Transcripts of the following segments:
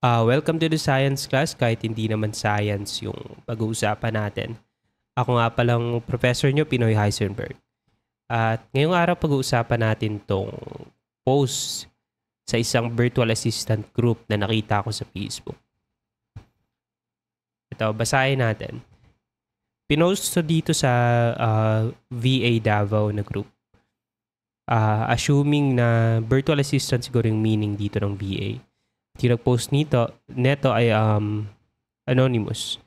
Welcome to the science class kahit hindi naman science yung pag-uusapan natin. Ako nga palang professor nyo, Pinoy Heisenberg. At ngayong araw pag-uusapan natin tong post sa isang virtual assistant group na nakita ko sa Facebook. Ito, basahin natin. Pinost to dito sa VA Davao na group. Assuming na virtual assistant siguro yung meaning dito ng VA. Yung nag-post neto ay anonymous.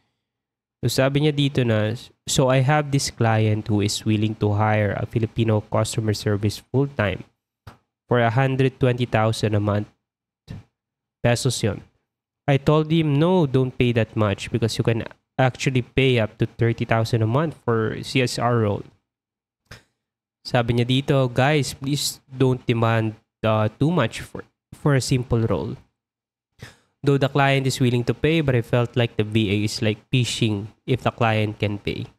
So sabi niya dito na, so I have this client who is willing to hire a Filipino customer service full-time for 120,000 a month. Pesos yun. I told him, no, don't pay that much because you can actually pay up to 30,000 a month for CSR role. Sabi niya dito, guys, please don't demand too much for a simple role. Though the client is willing to pay, but I felt like the VA is like fishing if the client can pay.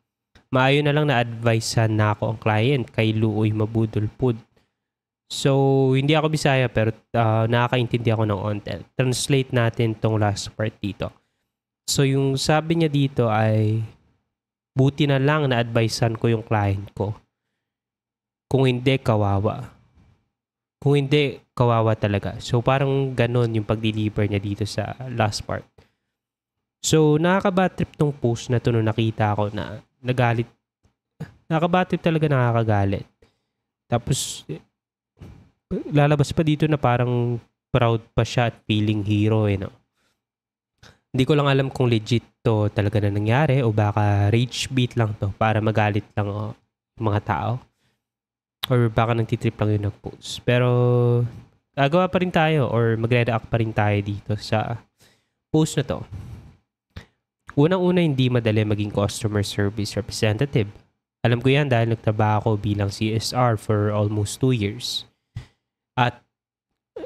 Maayo na lang na-advisean na ako ang client kay Luoy Mabudulpud. So, hindi ako Bisaya pero nakakaintindi ako ng ontel. Translate natin tong last part dito. So, yung sabi niya dito ay buti na lang na-advisean ko yung client ko. Kung hindi, kawawa. Kung hindi, kawawa talaga. So, parang ganon yung pag-deliver niya dito sa last part. So, nakaka-bad trip tong post na to nung nakita ko na nagalit. Nakaka-bad trip talaga, nakakagalit. Tapos, lalabas pa dito na parang proud pa siya at feeling hero no? Hindi ko lang alam kung legit to talaga na nangyari o baka rage beat lang to para magalit lang mga tao. Or baka nagtitrip lang yung nag-post. Pero, gagawa pa rin tayo or magre-react pa rin tayo dito sa post na to. Unang-una, hindi madali maging customer service representative. Alam ko yan dahil nagtrabaho ako bilang CSR for almost 2 years. At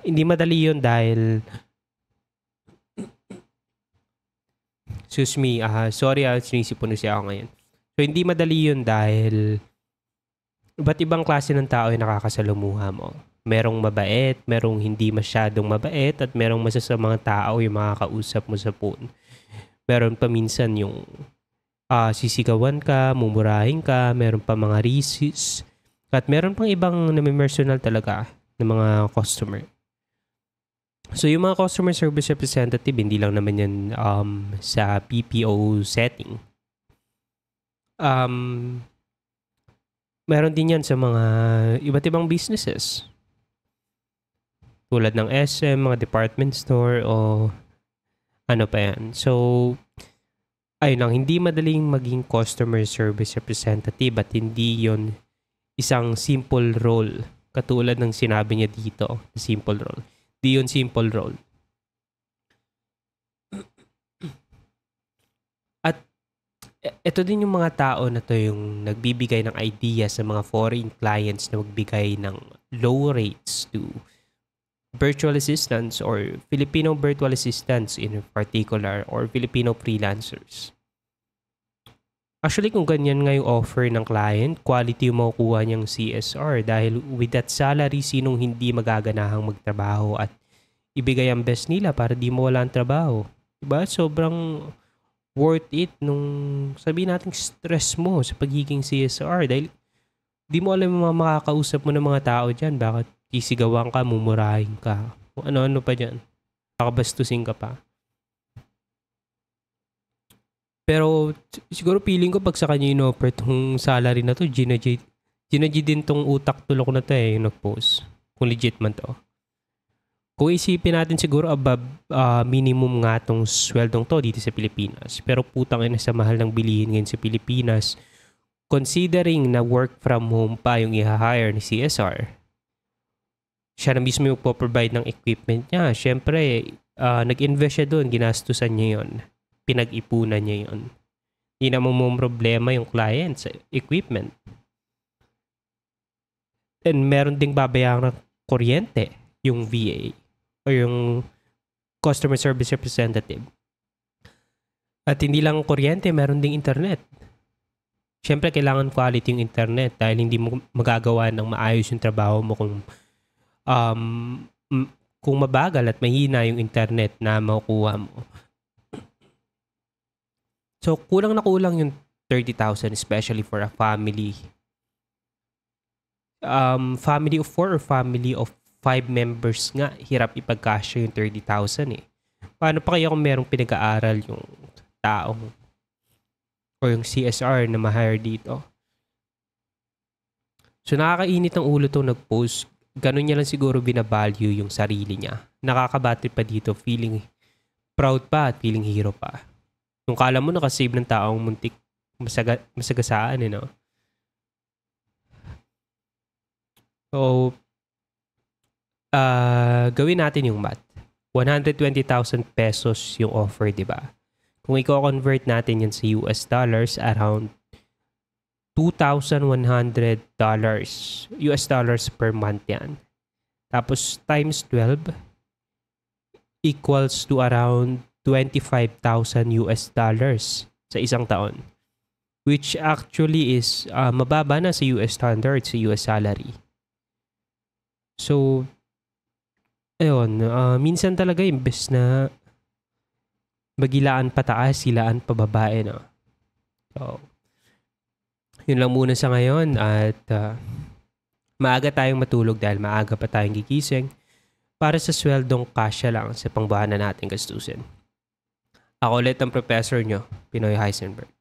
hindi madali yun dahil excuse me, sorry, sinisipon siya ako ngayon. So, hindi madali yun dahil iba't ibang klase ng tao yung nakakasalumuha mo. Merong mabait, merong hindi masyadong mabait, at merong masasamang tao yung makakausap mo sa phone. Meron pa minsan yung sisigawan ka, mumurahin ka, meron pa mga racist, at meron pang ibang nami-personal talaga ng mga customer. So yung mga customer service representative, hindi lang naman yan sa PPO setting. Meron din yan sa mga iba't ibang businesses. Tulad ng SM, mga department store o ano pa yan. So, ayun lang, hindi madaling maging customer service representative at hindi yon isang simple role. Katulad ng sinabi niya dito, simple role. Di yun simple role. Ito din yung mga tao na to yung nagbibigay ng idea sa mga foreign clients na magbigay ng low rates to virtual assistants or Filipino virtual assistants in particular or Filipino freelancers. Actually, kung ganyan nga yung offer ng client, quality yung makukuha niyang CSR dahil with that salary, sinong hindi magaganahang magtrabaho at ibigay ang best nila para di mawala ang trabaho. Diba? Sobrang worth it nung sabihin natin stress mo sa pagiging CSR dahil di mo alam yung mga makakausap mo ng mga tao dyan. Bakit isigawan ka, mumurahin ka, ano-ano pa dyan. Nakabastusin ka pa. Pero siguro feeling ko pag sa kanya in-offer tong salary na to, ginaji din tong utak tulok na to yung nag-post. Kung legit man to. Kung isipin natin siguro above minimum nga tong sweldong to dito sa Pilipinas. Pero putang ina sa mahal ng bilihin ngayon sa Pilipinas. Considering na work from home pa yung i-hire ni CSR. Siya na mismo yung po-provide ng equipment niya. Siyempre, nag-invest siya doon. Ginastusan niya yun. Pinag-ipunan niya yun. Hindi na mo problema yung client sa equipment. And meron ding babayang ng kuryente yung VA. O yung customer service representative. At hindi lang kuryente, meron ding internet. Siyempre, kailangan quality yung internet dahil hindi mo magagawa ng maayos yung trabaho mo kung kung mabagal at mahina yung internet na makukuha mo. So, kulang na kulang yung 30,000 especially for a family. Family of 4 or family of 5 members nga, hirap ipagkasya yung 30,000 eh. Paano pa kaya kung merong pinag-aaral yung taong o yung CSR na ma-hire dito? So, nakakainit ang ulo itong nag-post. Ganun niya lang siguro binavalue yung sarili niya. Nakakabatid pa dito, feeling proud pa at feeling hero pa. Kung kala mo nakasave ng taong muntik masagasaan, no? So, gawin natin yung math. 120,000 pesos yung offer, di ba? Kung i-convert natin yan sa US dollars, around $2,100 US dollars per month yan. Tapos times 12 equals to around 25,000 US dollars sa isang taon. Which actually is mababa na sa US standards, sa US salary. So, ayun, minsan talaga imbes na magilaan pataas, silaan pababae, no? So, yun lang muna sa ngayon at maaga tayong matulog dahil maaga pa tayong gigising para sa sweldong kasya lang sa pangbuhanan natin gastusin. Ako ulit ang professor nyo, Pinoy Heisenberg.